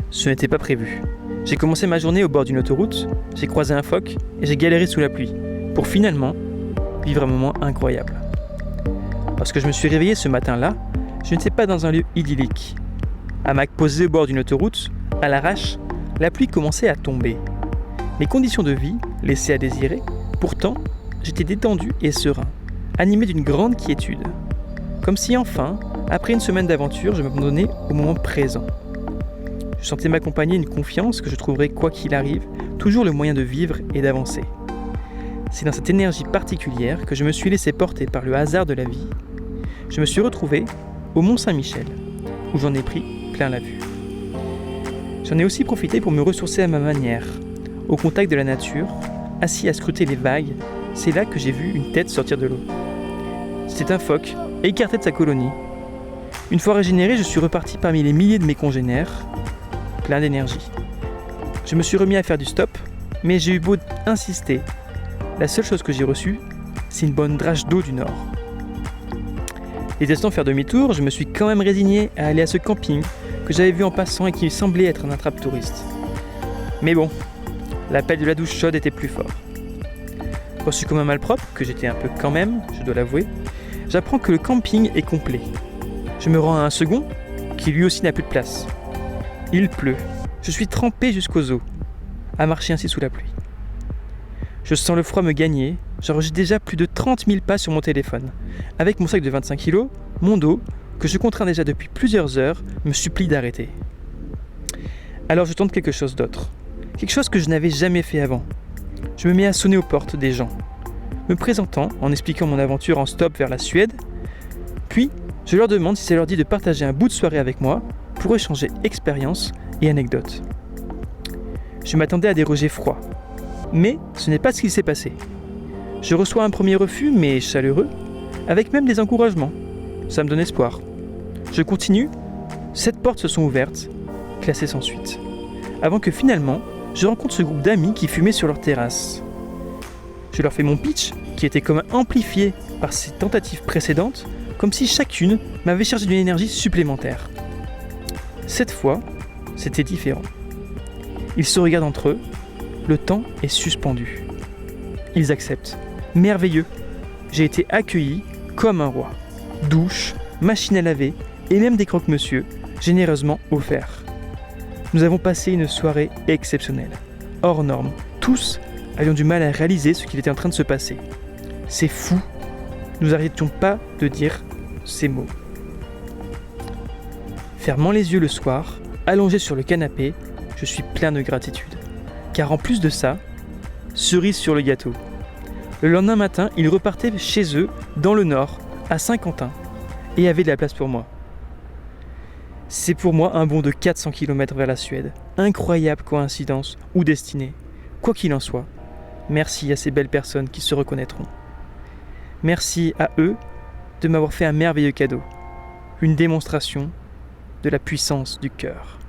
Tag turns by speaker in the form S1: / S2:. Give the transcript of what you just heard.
S1: Ce n'était pas prévu. J'ai commencé ma journée au bord d'une autoroute, j'ai croisé un phoque et j'ai galéré sous la pluie, pour finalement vivre un moment incroyable. Lorsque je me suis réveillé ce matin-là, je n'étais pas dans un lieu idyllique. Hamac posé au bord d'une autoroute, à l'arrache, la pluie commençait à tomber. Mes conditions de vie laissaient à désirer, pourtant, j'étais détendu et serein, animé d'une grande quiétude. Comme si enfin, après une semaine d'aventure, je m'abandonnais au moment présent. Je sentais m'accompagner une confiance que je trouverais, quoi qu'il arrive, toujours le moyen de vivre et d'avancer. C'est dans cette énergie particulière que je me suis laissé porter par le hasard de la vie. Je me suis retrouvé au Mont-Saint-Michel, où j'en ai pris plein la vue. J'en ai aussi profité pour me ressourcer à ma manière. Au contact de la nature, assis à scruter les vagues, c'est là que j'ai vu une tête sortir de l'eau. C'était un phoque, écarté de sa colonie. Une fois régénéré, je suis reparti parmi les milliers de mes congénères, plein d'énergie. Je me suis remis à faire du stop, mais j'ai eu beau insister. La seule chose que j'ai reçue, c'est une bonne drache d'eau du Nord. Détestant faire demi-tour, je me suis quand même résigné à aller à ce camping que j'avais vu en passant et qui semblait être un attrape-touriste. Mais bon, l'appel de la douche chaude était plus fort. Reçu comme un malpropre, que j'étais un peu quand même, je dois l'avouer, j'apprends que le camping est complet. Je me rends à un second, qui lui aussi n'a plus de place. Il pleut, je suis trempé jusqu'aux os, à marcher ainsi sous la pluie. Je sens le froid me gagner, j'enregistre déjà plus de 30 000 pas sur mon téléphone. Avec mon sac de 25 kg, mon dos, que je contrains déjà depuis plusieurs heures, me supplie d'arrêter. Alors je tente quelque chose d'autre. Quelque chose que je n'avais jamais fait avant. Je me mets à sonner aux portes des gens, me présentant en expliquant mon aventure en stop vers la Suède. Puis, je leur demande si ça leur dit de partager un bout de soirée avec moi pour échanger expériences et anecdotes. Je m'attendais à des rejets froids. Mais ce n'est pas ce qui s'est passé. Je reçois un premier refus, mais chaleureux, avec même des encouragements. Ça me donne espoir. Je continue, 7 portes se sont ouvertes, classées sans suite. Avant que finalement, je rencontre ce groupe d'amis qui fumaient sur leur terrasse. Je leur fais mon pitch, qui était comme amplifié par ces tentatives précédentes, comme si chacune m'avait chargé d'une énergie supplémentaire. Cette fois, c'était différent. Ils se regardent entre eux, le temps est suspendu. Ils acceptent. Merveilleux. J'ai été accueilli comme un roi. Douche, machine à laver et même des croque-monsieur généreusement offerts. Nous avons passé une soirée exceptionnelle. Hors norme. Tous avions du mal à réaliser ce qu'il était en train de se passer. C'est fou. Nous n'arrêtions pas de dire ces mots. Fermant les yeux le soir, allongé sur le canapé, je suis plein de gratitude. Car en plus de ça, cerise sur le gâteau. Le lendemain matin, ils repartaient chez eux, dans le Nord, à Saint-Quentin, et avaient de la place pour moi. C'est pour moi un bond de 400 km vers la Suède. Incroyable coïncidence ou destinée. Quoi qu'il en soit, merci à ces belles personnes qui se reconnaîtront. Merci à eux de m'avoir fait un merveilleux cadeau. Une démonstration de la puissance du cœur.